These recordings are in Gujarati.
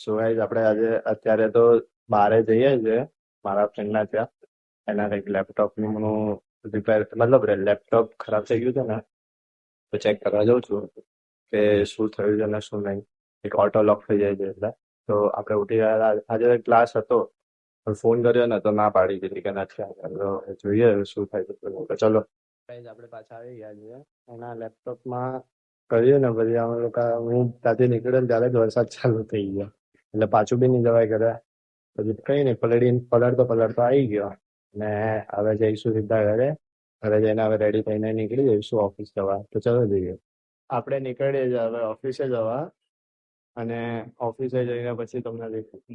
સો ગાઈઝ આપણે આજે અત્યારે તો બહારે જઈએ છીએ મારા ફ્રેન્ડના ત્યાં. એના કંઈક લેપટોપનું રિપેર, મતલબ લેપટોપ ખરાબ થઈ ગયું છે ને, તો ચેક કરવા જાઉં છું કે શું થયું છે ને શું નહીં. એક ઓટો લોક થઈ જાય છે એટલે. તો આપણે ઉઠી ગયા હતા. આજે ક્લાસ હતો પણ ફોન કર્યો ને તો ના પાડી દીધી કે નથી આવ્યા. તો જોઈએ હવે શું થાય છે. તો ચલો ગાઈઝ આપણે પાછા આવી ગયા છીએ. એના લેપટોપમાં કર્યું ને પછી અમે લોકો, હું ત્યાંથી નીકળ્યો ને ત્યારે જ વરસાદ ચાલુ થઈ ગયો એટલે પાછું બી નહીં જવાય કરે. પછી કઈ નહીં, પલળતો આવી ગયો. ને હવે જઈશું સીધા ઘરે. ઘરે જઈને હવે રેડી થઈને નીકળી જઈશું ઓફિસ જવા. તો ચલો જઈએ. આપણે નીકળીએ જ હવે ઓફિસે જવા, અને ઓફિસે જઈને પછી તમને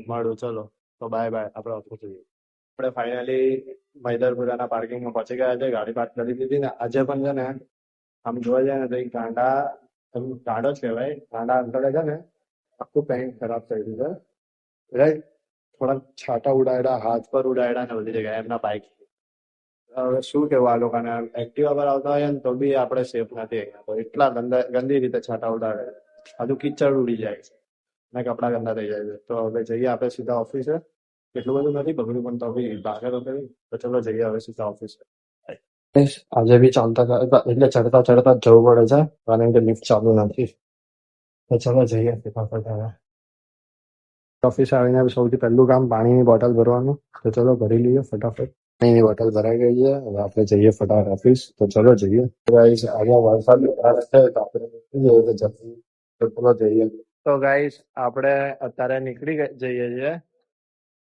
મળું. ચલો તો બાય બાય. આપણે ઓફિસે જઈએ. આપણે ફાઇનલી મૈદરપુરાના પાર્કિંગમાં પહોંચી ગયા છે. ગાડી પાર્ક કરી દીધી ને. આજે પણ છે ને આમ જોવા જાય ને તો એક ગાંડો જ કહેવાય. ગાંડા અંતરે છે ને આખું પેન્ટ ખરાબ થઈ ગયું છે. રાઈટ, થોડાક છાંટા ઉડાડ્યા, હાથ પર ઉડાડ્યા ને બધી જગ્યાએ એમના બાઇક. હવે શું કેવું આ લોકોને, એક્ટિવા પર આવતા હોય ને તો બી આપણે સેફ નથી અહીંયા. તો એટલા ગંદી રીતે છાંટા ઉડાડે, હજુ કિચડ ઉડી જાય છે ને કપડા ગંદા થઈ જાય છે. તો હવે જઈએ આપણે સીધા ઓફિસે. એટલું બધું નથી બગડ્યું પણ તો બી ભાગે તો કરી. તો ચલો જઈએ હવે સીધા ઓફિસે. આજે બી ચાલતા એટલે ચડતા ચડતા જ જવું પડે છે કારણ કે લિફ્ટ ચાલુ નથી. તો ચલો જઈએ ફટાફટ હવે. ઓફિસ આવીને સૌથી પહેલું કામ પાણીની બોટલ ભરવાનું. તો ચલો ભરી લઈએ ફટાફટ. પાણીની બોટલ ભરાઈ ગઈ છે. હવે આપણે જઈએ ફટાફટ ઓફિસ. તો ચલો જઈએ. ગાઈસ અહીંયા વરસાદ છે તો આપણે નીકળી જઈએ તો જલ્દી. તો ચલો જઈએ. તો ગાઈસ આપણે અત્યારે નીકળી જઈએ છીએ.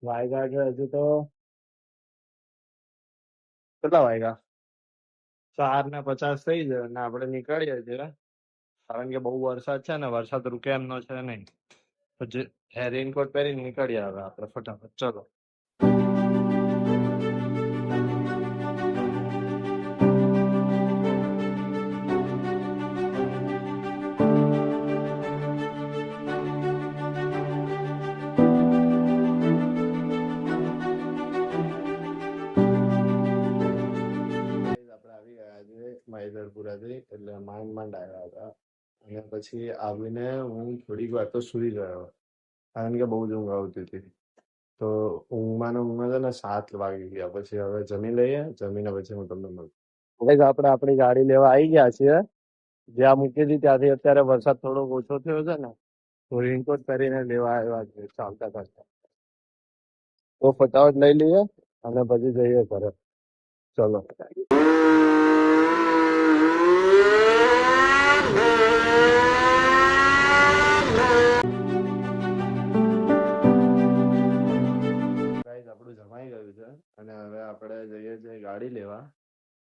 વાયગા છે હજુ તો કેટલા વાગ્યા? 4:50 થઈ જાય અને આપણે નીકળીએ છીએ. કારણ કે બહુ વરસાદ છે ને, વરસાદ રૂકે એમનો છે નહીં. તો રેનકોટ પહેરીને નીકળીએ હવે આપણે ફટાફટ. ચલો આપણે આવી ગયા છે મૈદરપુરાથી. એટલે માંડ માંડ આવ્યા હતા. અને પછી આવીને હું થોડીક વાર તો સૂઈ ગયો કારણ કે બહુ જ ઊંઘ આવતી હતી. તો ઊંઘમાં છે ને 7 વાગી ગયા. પછી હવે જમી લઈએ. જમીને પછી હું તમને મળું. આપણે આપણી ગાડી લેવા આવી ગયા છીએ. જ્યાં મૂકી હતી ત્યાંથી અત્યારે વરસાદ થોડો ઓછો થયો છે ને, તો રેનકોટ પહેરીને લેવા આવ્યા છે ચાલતા ચાલતા. તો ફટાફટ લઈ લઈએ અને પછી જઈએ ઘરે. ચલો ગાઈસ આપણું જમાઈ ગયું છે અને હવે આપણે જઈએ છીએ ગાડી લેવા.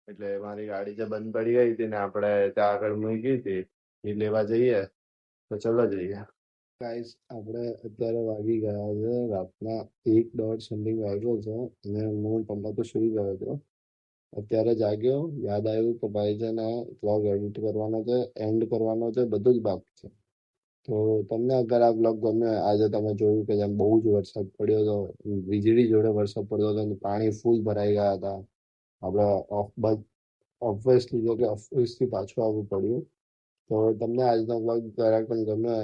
એટલે મારી ગાડી જે બંધ પડી ગઈ હતી ને, આપણે ત્યાં આગળ મૂકી હતી, એ લેવા જઈએ. તો ચલો જઈએ. ગાઈસ આપણે અત્યારે વાગી ગયા છે રાતના 1:30 સમથિંગ વાગ્યો છે અને હું પહેલા તો સુઈ ગયો હતો. અત્યારે જાગ્યો, યાદ આવ્યું કે ભાઈ છે ને વ્લોગ એડિટ કરવાનો છે, એન્ડ કરવાનો છે, બધું જ બાકી છે. તો તમને અગર આ બ્લોગ ગમે, આજે તમે જોયું કે જેમ બહુ જ વરસાદ પડ્યો હતો, વીજળી જોડે વરસાદ પડ્યો હતો, પાણી ફૂલ ભરાઈ ગયા હતા. આપણે ઓબ્વિયસલી જો કે ઓફિસથી પાછું આવવું પડ્યું. તો તમને આજનો બ્લોગ જરાક પણ ગમે,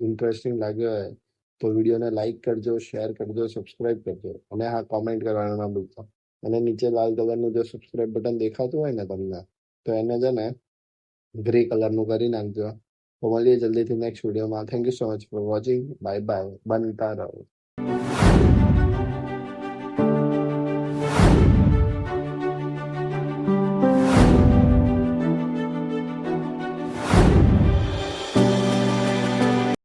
ઇન્ટરેસ્ટિંગ લાગ્યો હોય તો વિડીયોને લાઈક કરજો, શેર કરજો, સબસ્ક્રાઇબ કરજો અને હા, કોમેન્ટ કરવાનું ના ભૂલતા. અને નીચે લાલ કલરનું જે સબસ્ક્રાઇબ બટન દેખાતું હોય ને તમને, તો એને છે ને ગ્રે કલરનું કરી નાખજો. તો મળીએ જલ્દીથી નેક્સ્ટ વિડીયોમાં. Thank you so much for watching. Bye bye. બનતા રહો.